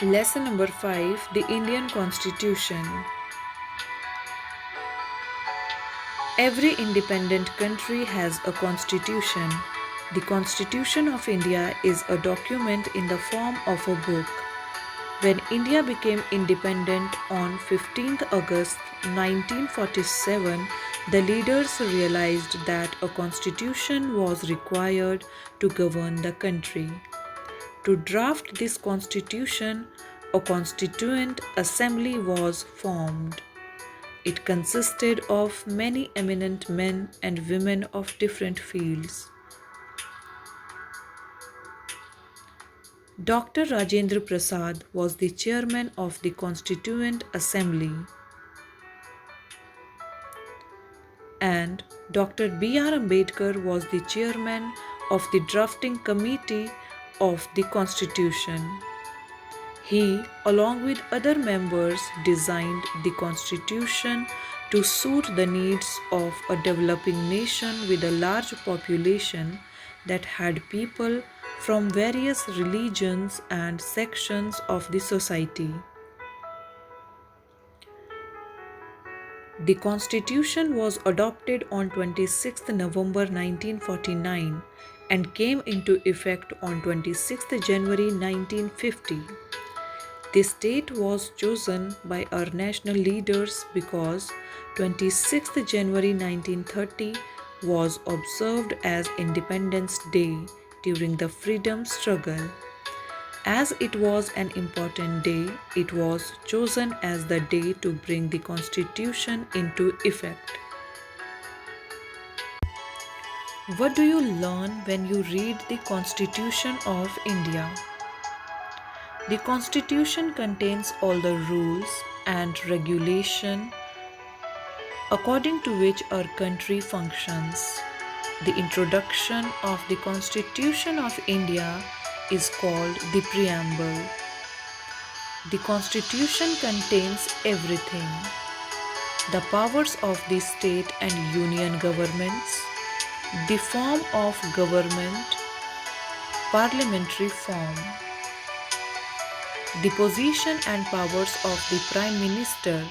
Lesson number 5, the Indian Constitution. Every independent country has a constitution. The Constitution of India is a document in the form of a book. When India became independent on 15th August 1947, the leaders realized that a constitution was required to govern the country. To draft this constitution, a constituent assembly was formed. It consisted of many eminent men and women of different fields. Dr. Rajendra Prasad was the chairman of the Constituent Assembly, and Dr. B.R. Ambedkar was the chairman of the drafting committee of the Constitution. He, along with other members, designed the Constitution to suit the needs of a developing nation with a large population that had people from various religions and sections of the society. The Constitution was adopted on 26 November 1949 and came into effect on 26 January 1950. This date was chosen by our national leaders because 26 January 1930 was observed as Independence Day during the freedom struggle. As it was an important day, it was chosen as the day to bring the Constitution into effect. What do you learn when you read the Constitution of India? The Constitution contains all the rules and regulation according to which our country functions. The introduction of the Constitution of India is called the Preamble. The Constitution contains everything: the powers of the state and union governments, the form of government, parliamentary form, the position and powers of the Prime Minister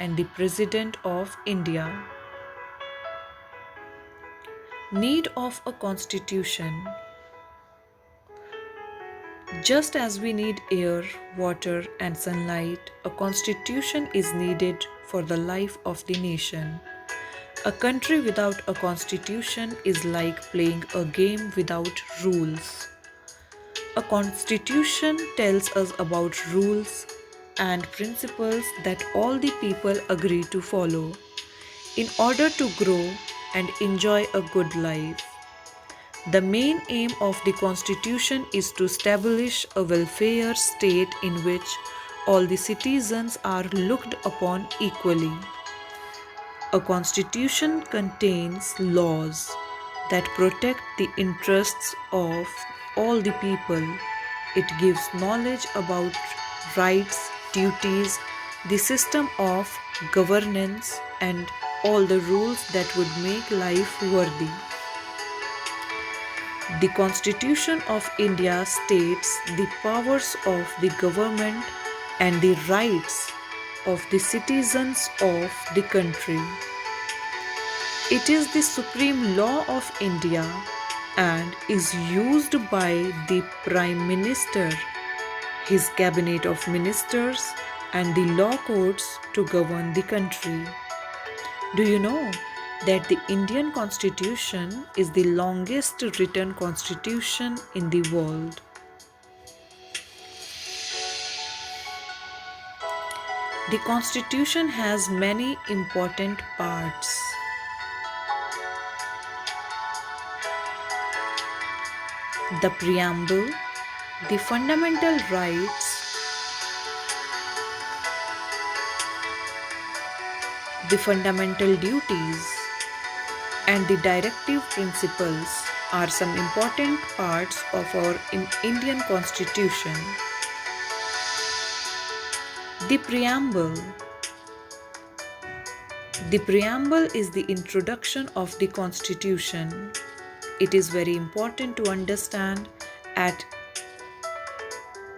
and the President of India. Need of a constitution. Just as we need air, water, and sunlight, a constitution is needed for the life of the nation. A country without a constitution is like playing a game without rules. A constitution tells us about rules and principles that all the people agree to follow in order to grow and enjoy a good life. The main aim of the Constitution is to establish a welfare state in which all the citizens are looked upon equally. A constitution contains laws that protect the interests of all the people. It gives knowledge about rights, duties, the system of governance, and all the rules that would make life worthy. The Constitution of India states the powers of the government and the rights of the citizens of the country. It is the supreme law of India and is used by the Prime Minister, his cabinet of ministers, and the law courts to govern the country. Do you know that the Indian Constitution is the longest written constitution in the world? The Constitution has many important parts. The Preamble, the fundamental rights, the fundamental duties, and the directive principles are some important parts of our Indian Constitution. The Preamble. The Preamble is the introduction of the Constitution. It is very important to understand at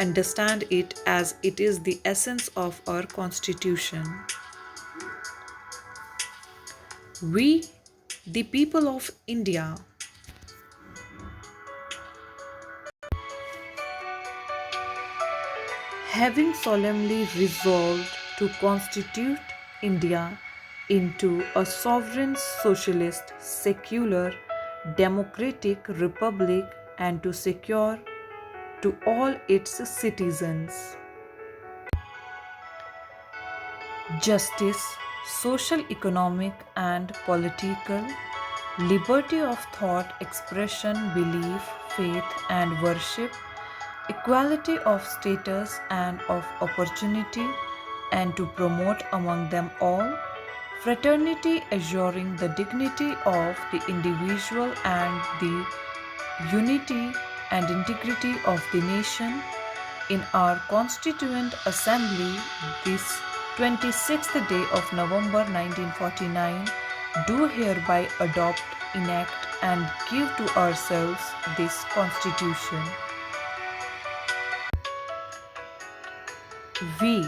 understand it as it is the essence of our constitution. We, the people of India, having solemnly resolved to constitute India into a sovereign socialist, secular, democratic republic and to secure to all its citizens justice, social, economic, and political, liberty of thought, expression, belief, faith, and worship, equality of status and of opportunity, and to promote among them all fraternity, assuring the dignity of the individual and the unity and integrity of the nation. In our Constituent Assembly this 26th day of November 1949, do hereby adopt, enact, and give to ourselves this Constitution. We,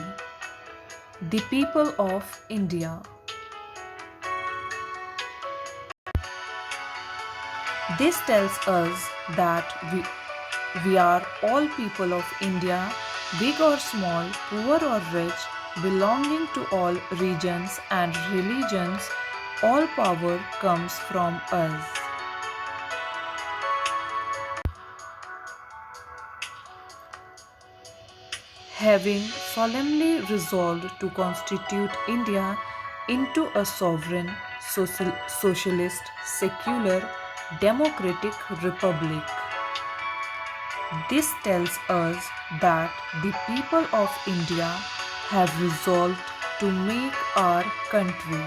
the people of India. This tells us that we are all people of India, big or small, poor or rich, belonging to all regions and religions. All power comes from us. Having solemnly resolved to constitute India into a sovereign, socialist, secular, democratic republic. This tells us that the people of India have resolved to make our country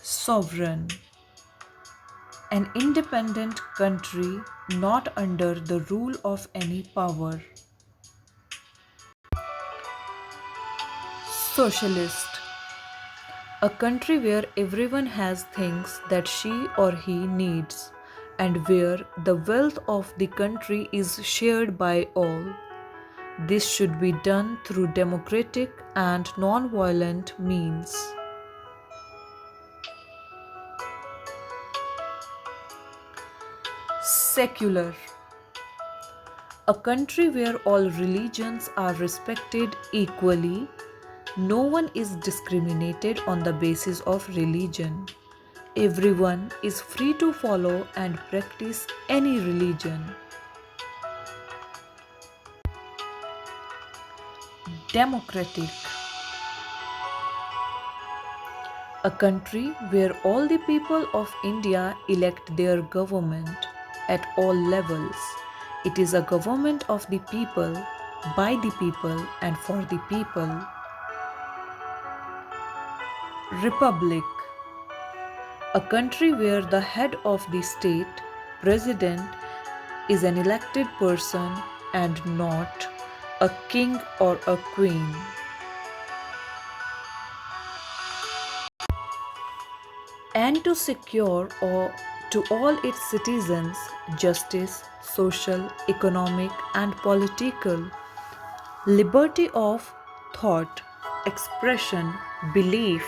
sovereign, an independent country not under the rule of any power. Socialist, a country where everyone has things that she or he needs and where the wealth of the country is shared by all. This should be done through democratic and non-violent means. Secular, a country where all religions are respected equally. No one is discriminated on the basis of religion. Everyone is free to follow and practice any religion. Democratic, a country where all the people of India elect their government at all levels. It is a government of the people, by the people, and for the people. Republic, a country where the head of the state, president, is an elected person and not a king or a queen. And to secure to all its citizens justice, social, economic, and political, liberty of thought, expression, belief,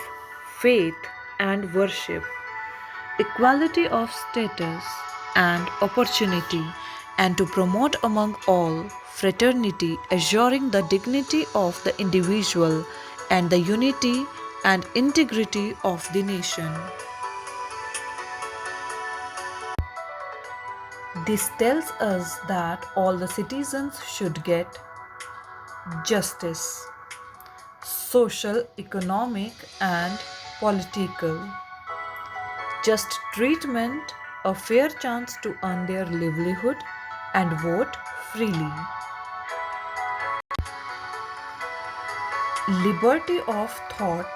faith, and worship, equality of status and opportunity, and to promote among all fraternity, assuring the dignity of the individual and the unity and integrity of the nation. This tells us that all the citizens should get justice, social, economic, and political, just treatment, a fair chance to earn their livelihood, and vote freely. Liberty of thought,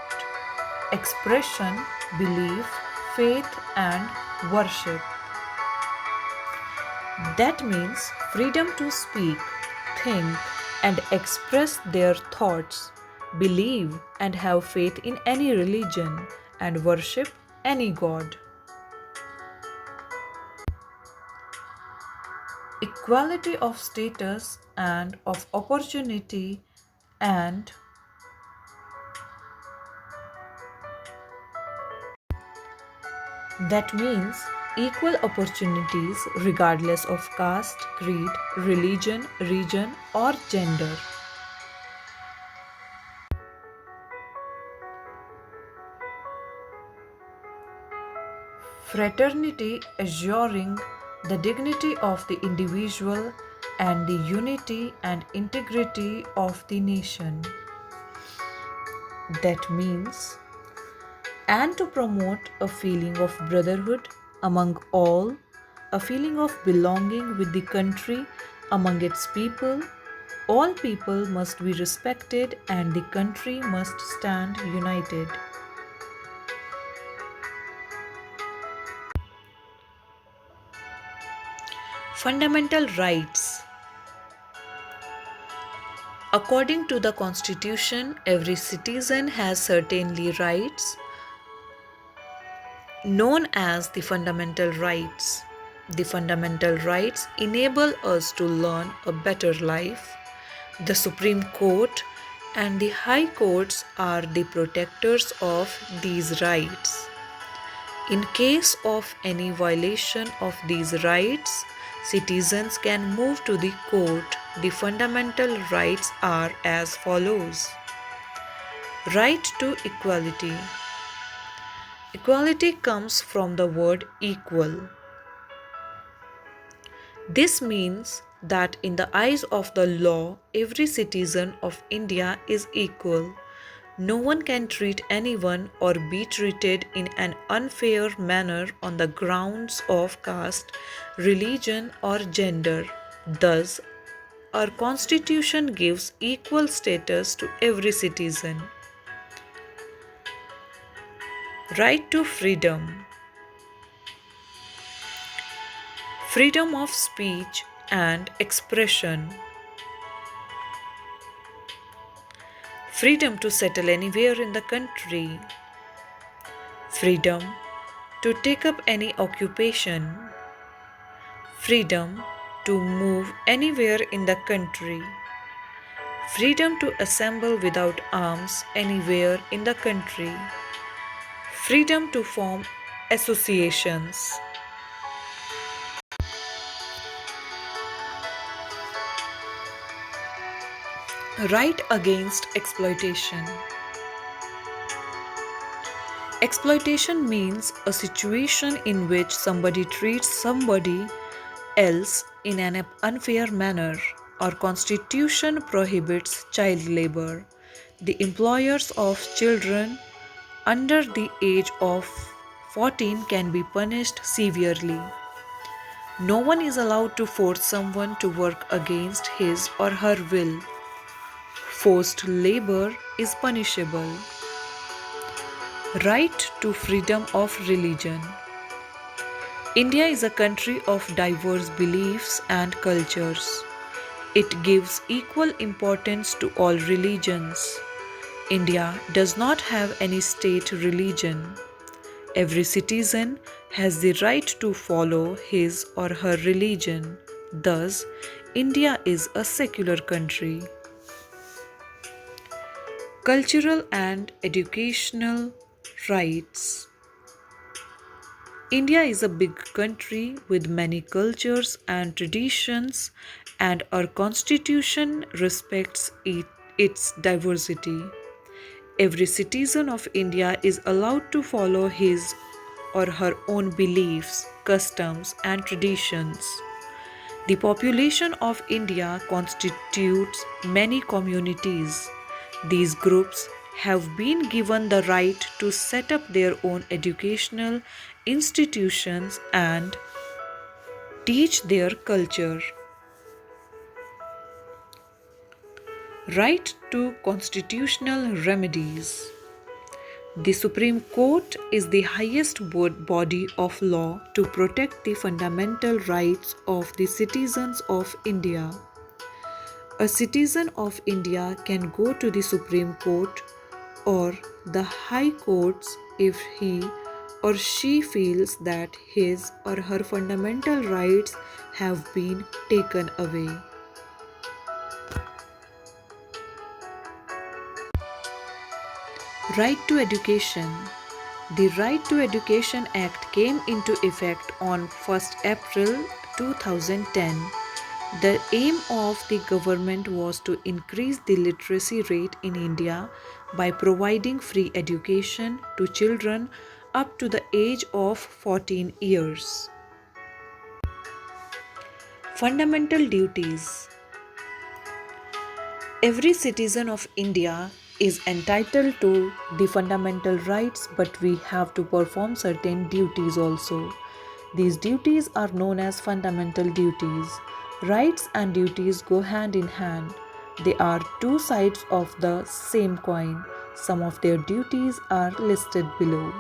expression, belief, faith, and worship. That means freedom to speak, think, and express their thoughts, believe and have faith in any religion, and worship any god. equality of status and of opportunity, and that means equal opportunities regardless of caste, creed, religion, region, or gender. Fraternity assuring the dignity of the individual and the unity and integrity of the nation. That means, and to promote a feeling of brotherhood among all, a feeling of belonging with the country among its people. All people must be respected and the country must stand united. Fundamental rights. According to the Constitution, every citizen has certainly rights known as the fundamental rights. The fundamental rights enable us to learn a better life. The Supreme Court and the High Courts are the protectors of these rights. In case of any violation of these rights, citizens can move to the court. The fundamental rights are as follows. Right to equality. Equality comes from the word equal. This means that in the eyes of the law, every citizen of India is equal. No one can treat anyone or be treated in an unfair manner on the grounds of caste, religion, or gender. Thus, our constitution gives equal status to every citizen. Right to freedom. Freedom of speech and expression. Freedom to settle anywhere in the country. Freedom to take up any occupation. Freedom to move anywhere in the country. Freedom to assemble without arms anywhere in the country. Freedom to form associations. Right against exploitation. Exploitation means a situation in which somebody treats somebody else in an unfair manner. Our constitution prohibits child labor. The employers of children under the age of 14 can be punished severely. No one is allowed to force someone to work against his or her will. Forced labor is punishable. Right to freedom of religion. India is a country of diverse beliefs and cultures. It gives equal importance to all religions. India does not have any state religion. Every citizen has the right to follow his or her religion. Thus, India is a secular country. Cultural and educational rights. India is a big country with many cultures and traditions, and our constitution respects its diversity. Every citizen of India is allowed to follow his or her own beliefs, customs, and traditions. The population of India constitutes many communities. These groups have been given the right to set up their own educational institutions and teach their culture. Right to constitutional remedies. The Supreme Court is the highest body of law to protect the fundamental rights of the citizens of India. A citizen of India can go to the Supreme Court or the High Courts if he or she feels that his or her fundamental rights have been taken away. Right to education. The Right to Education Act came into effect on 1st April 2010. The aim of the government was to increase the literacy rate in India by providing free education to children up to the age of 14 years. Fundamental duties. Every citizen of India is entitled to the fundamental rights, but we have to perform certain duties also. These duties are known as fundamental duties. Rights and duties go hand in hand. They are two sides of the same coin. Some of their duties are listed below.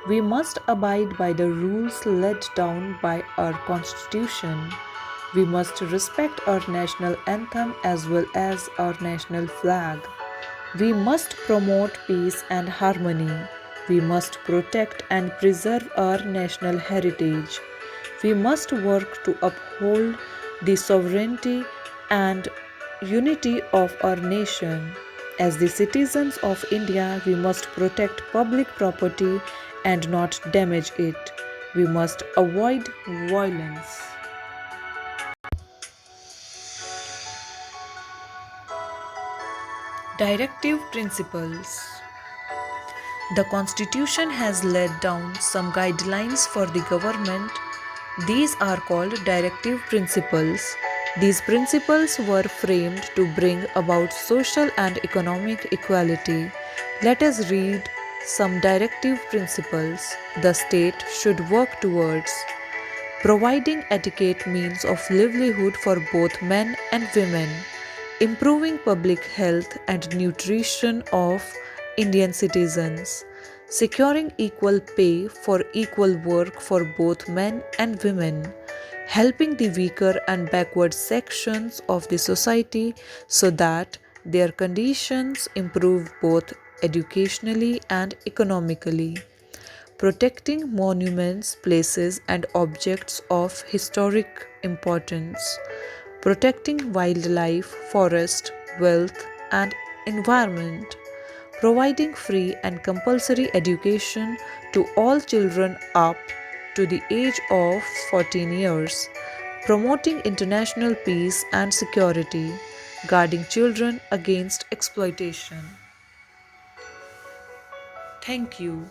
We must abide by the rules laid down by our Constitution. We must respect our national anthem as well as our national flag. We must promote peace and harmony. We must protect and preserve our national heritage. We must work to uphold the sovereignty and unity of our nation. As the citizens of India, we must protect public property and not damage it. We must avoid violence. Directive Principles. The Constitution has laid down some guidelines for the government. These are called Directive Principles. These principles were framed to bring about social and economic equality. Let us read some directive principles the state should work towards. Providing adequate means of livelihood for both men and women, improving public health and nutrition of Indian citizens, securing equal pay for equal work for both men and women, helping the weaker and backward sections of the society so that their conditions improve both educationally and economically, protecting monuments, places, and objects of historic importance, protecting wildlife, forest, wealth, and environment, providing free and compulsory education to all children up to the age of 14 years, promoting international peace and security, guarding children against exploitation. Thank you.